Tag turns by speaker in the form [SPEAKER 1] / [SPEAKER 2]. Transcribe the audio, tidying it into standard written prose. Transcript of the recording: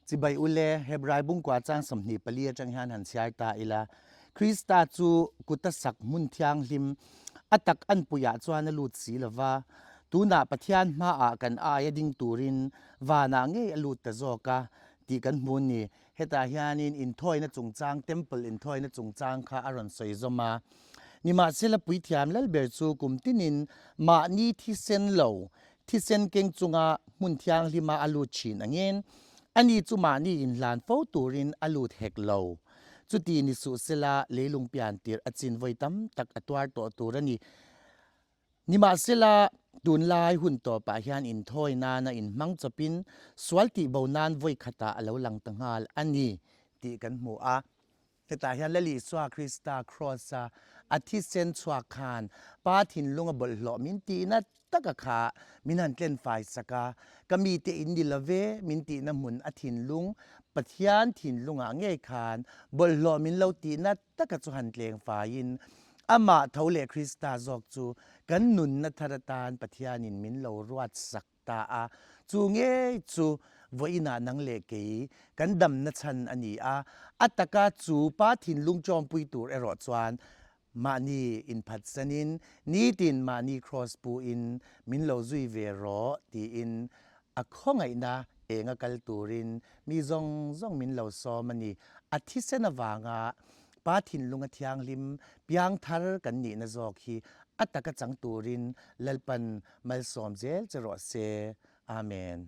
[SPEAKER 1] จิบายอุเลเฮบรายบุงกว่าจางสมนีปลีจังหันหันเสียตาอิลาคริสตาจูกุตสักมุนทางลิมอัตักอันปุยาจวนลูดสีลวาตูนาปะทานมาอากันอายดิงตูรินวานาเงอลูดตะโจกาตีกันมุนนี่เฮตาฮานินอินทอยนะจงจางเทมเปิลอินทอยนะจงจางคาอารอนไซโซมานิมาเซลปุยทามลลเบรซูกุมตินินมานีที่เซนโลที่เซนเกงจุงามุนทางลิมาอลูชินอังเงนอันนี้จุมานี่อินลานโฟตูรินอลูดเฮกโลจุดีนิสุเซลาเลลุงเปียนตีร์อจินไวตัมตักอตวาร์โตตูรนีนิมาเซลาดูนลายหุ่นต่อปะฮานอินทอยนานะอินมังจปินสวลติบานานไวขตาอลาวลังตังฮาลอันนี้ตีกันหมูอาแต่ตาฮานละลีสวาคริสตาครอสาอาทิเซนสวาคานปาทินลุงบลหลอมินตีนะตักขามินันเล่นไฟสกากมีเตอินดิลเวมินตีนะมุนอทินลุงปะทานทินลุงอ่างเงคานบลหลอมินเลาตีนะตักจุหันเลงไฟยินอามาเท่าเลคริสตาจอกจูกันนุนนัทรตานปะทานินมินเลารวดสักตาอาจูเงจูวยนานังเลเกกันดำนัชันอันนี้อัตกาจูปาทินลุงจอมปุยตูเอรอจวนมานีอินพัดสนินนี่ตินมานีครอสปูอินมินเลาจุยเวรอตีอินอข้องไงนะเองกัลตูรินมีซองมินเลาซอมันนี่อาทิเซนวางาปาทินลุงทางลิมเปียงทาร์กันนี่นะจอกฮีอัตกะจังตูรินลลปันมัลซอมเจลจรอเซอาเมน